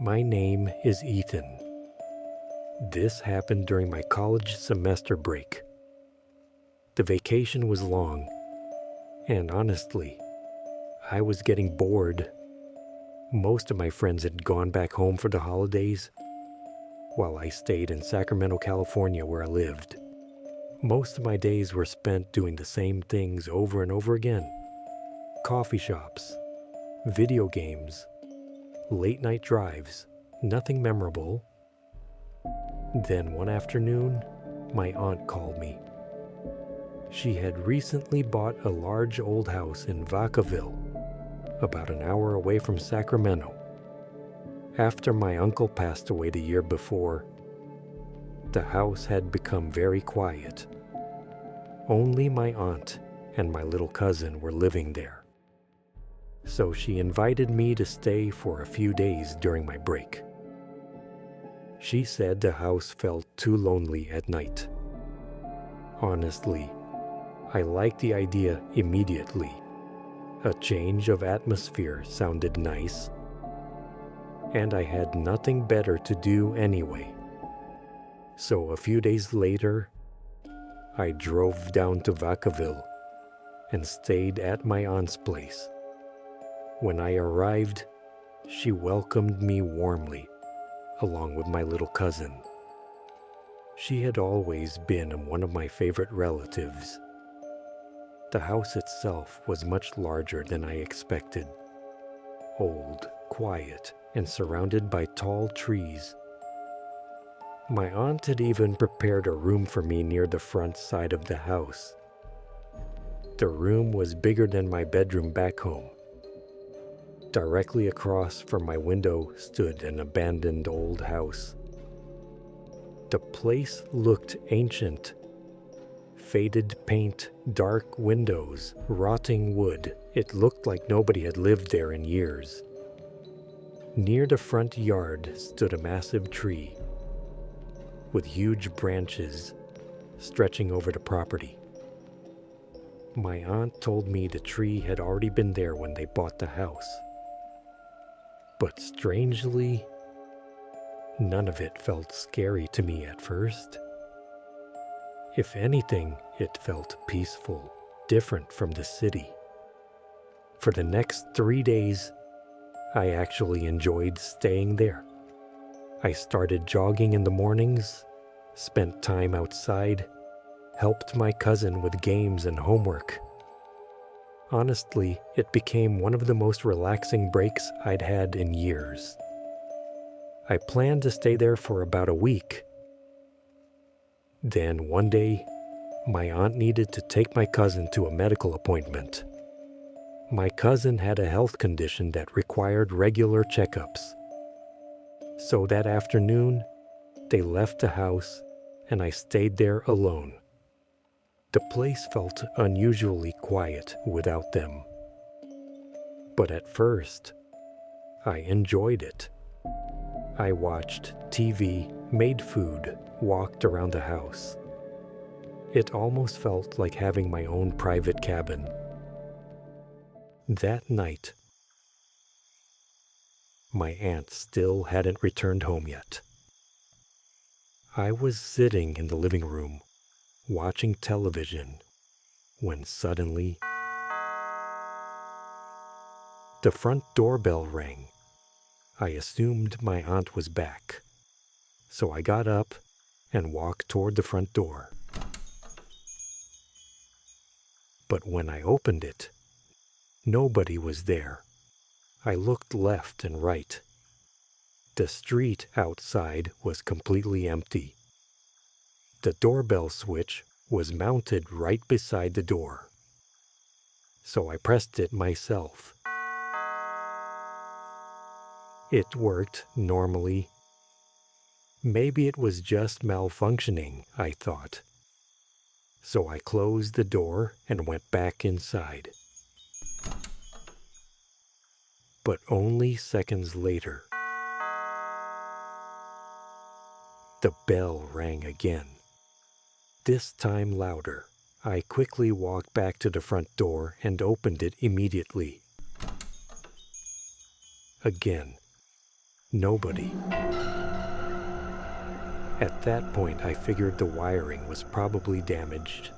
My name is Ethan. This happened during my college semester break. The vacation was long, and honestly, I was getting bored. Most of my friends had gone back home for the holidays, while I stayed in Sacramento, California, where I lived. Most of my days were spent doing the same things over and over again. Coffee shops, video games, late night drives, nothing memorable. Then one afternoon, my aunt called me. She had recently bought a large old house in Vacaville, about an hour away from Sacramento. After my uncle passed away the year before, the house had become very quiet. Only my aunt and my little cousin were living there. So she invited me to stay for a few days during my break. She said the house felt too lonely at night. Honestly, I liked the idea immediately. A change of atmosphere sounded nice, and I had nothing better to do anyway. So a few days later, I drove down to Vacaville and stayed at my aunt's place. When I arrived, she welcomed me warmly, along with my little cousin. She had always been one of my favorite relatives. The house itself was much larger than I expected. Old, quiet, and surrounded by tall trees. My aunt had even prepared a room for me near the front side of the house. The room was bigger than my bedroom back home. Directly across from my window stood an abandoned old house. The place looked ancient. Faded paint, dark windows, rotting wood. It looked like nobody had lived there in years. Near the front yard stood a massive tree with huge branches stretching over the property. My aunt told me the tree had already been there when they bought the house. But strangely, none of it felt scary to me at first. If anything, it felt peaceful, different from the city. For the next 3 days, I actually enjoyed staying there. I started jogging in the mornings, spent time outside, helped my cousin with games and homework. Honestly, it became one of the most relaxing breaks I'd had in years. I planned to stay there for about a week. Then one day, my aunt needed to take my cousin to a medical appointment. My cousin had a health condition that required regular checkups. So that afternoon, they left the house and I stayed there alone. The place felt unusually quiet without them. But at first, I enjoyed it. I watched TV, made food, walked around the house. It almost felt like having my own private cabin. That night, my aunt still hadn't returned home yet. I was sitting in the living room, watching television, when suddenly the front doorbell rang. I assumed my aunt was back, so I got up and walked toward the front door. But when I opened it, nobody was there. I looked left and right. The street outside was completely empty. The doorbell switch was mounted right beside the door, so I pressed it myself. It worked normally. Maybe it was just malfunctioning, I thought. So I closed the door and went back inside. But only seconds later, the bell rang again. This time louder. I quickly walked back to the front door and opened it immediately. Again, Nobody. At that point, I figured the wiring was probably damaged.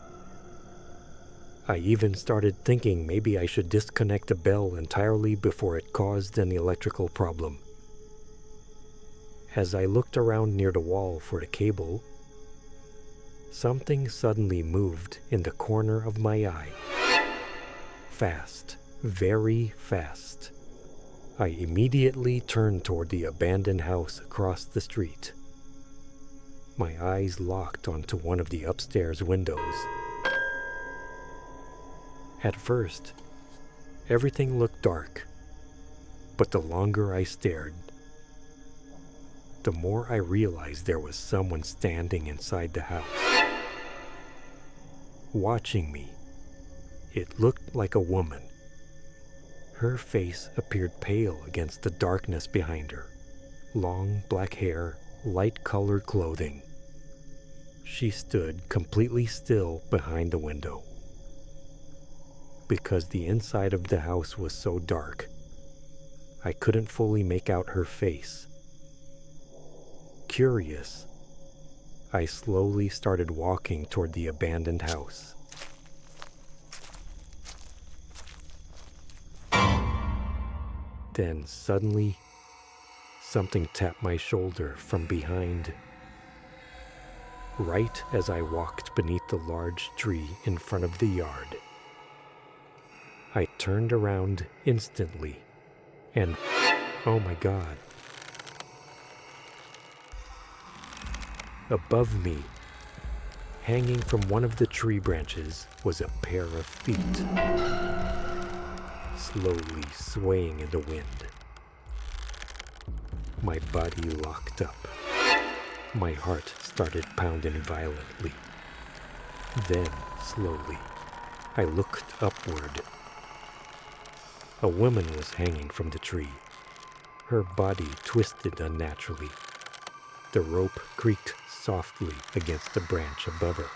I even started thinking maybe I should disconnect the bell entirely before it caused an electrical problem. As I looked around near the wall for the cable, something suddenly moved in the corner of my eye. Fast, very fast. I immediately turned toward the abandoned house across the street. My eyes locked onto one of the upstairs windows. At first, everything looked dark, but the longer I stared, the more I realized there was someone standing inside the house, watching me. It looked like a woman. Her face appeared pale against the darkness behind her. Long black hair, light-colored clothing. She stood completely still behind the window. Because the inside of the house was so dark, I couldn't fully make out her face. Curious, I slowly started walking toward the abandoned house. Then suddenly, something tapped my shoulder from behind. Right as I walked beneath the large tree in front of the yard. I turned around instantly, and oh my God. Above me, hanging from one of the tree branches, was a pair of feet, slowly swaying in the wind. My body locked up. My heart started pounding violently. Then, slowly, I looked upward. A woman was hanging from the tree. Her body twisted unnaturally. The rope creaked softly against the branch above her.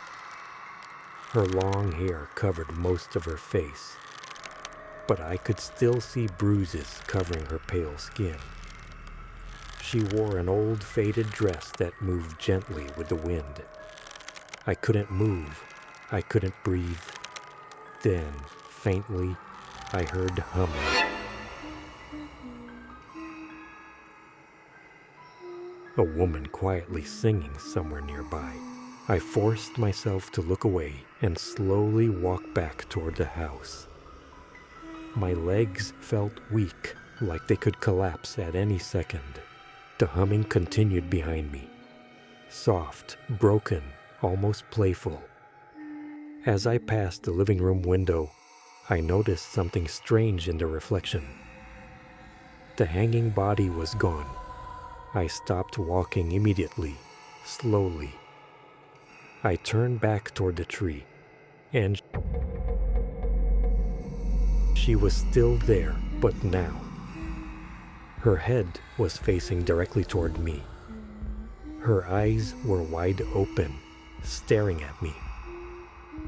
Her long hair covered most of her face, but I could still see bruises covering her pale skin. She wore an old faded dress that moved gently with the wind. I couldn't move. I couldn't breathe. Then, faintly, I heard humming. A woman quietly singing somewhere nearby. I forced myself to look away and slowly walk back toward the house. My legs felt weak, like they could collapse at any second. The humming continued behind me. Soft, broken, almost playful. As I passed the living room window, I noticed something strange in the reflection. The hanging body was gone. I stopped walking immediately, slowly. I turned back toward the tree, and she was still there, but now. Her head was facing directly toward me. Her eyes were wide open, staring at me.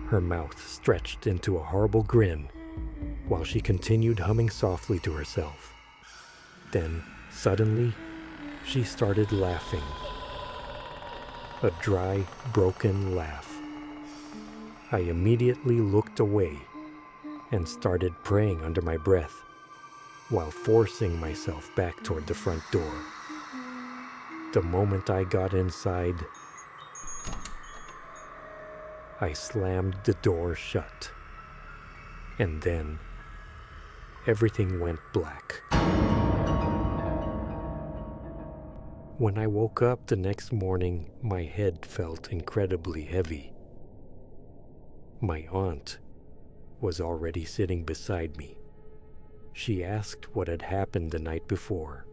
Her mouth stretched into a horrible grin, while she continued humming softly to herself. Then, suddenly, she started laughing. A dry, broken laugh. I immediately looked away and started praying under my breath, while forcing myself back toward the front door. The moment I got inside, I slammed the door shut. And then, everything went black. When I woke up the next morning, my head felt incredibly heavy. My aunt was already sitting beside me. She asked what had happened the night before.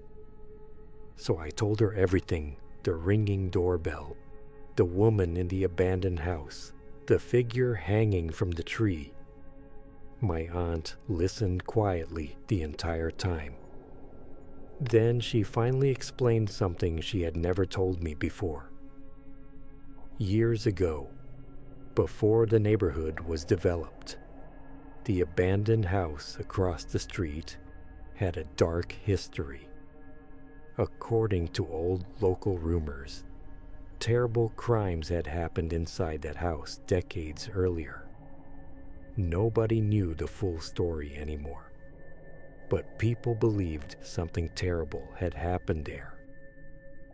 So I told her everything, the ringing doorbell, the woman in the abandoned house, the figure hanging from the tree. My aunt listened quietly the entire time. Then she finally explained something she had never told me before. Years ago, before the neighborhood was developed, the abandoned house across the street had a dark history. According to old local rumors, terrible crimes had happened inside that house decades earlier. Nobody knew the full story anymore, but people believed something terrible had happened there.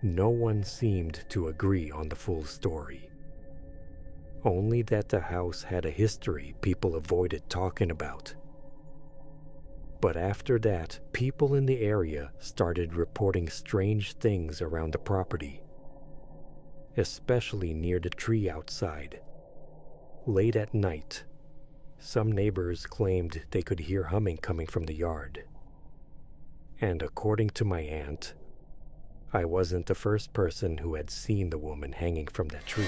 No one seemed to agree on the full story. Only that the house had a history people avoided talking about. But after that, people in the area started reporting strange things around the property, especially near the tree outside. Late at night, some neighbors claimed they could hear humming coming from the yard. And according to my aunt, I wasn't the first person who had seen the woman hanging from that tree.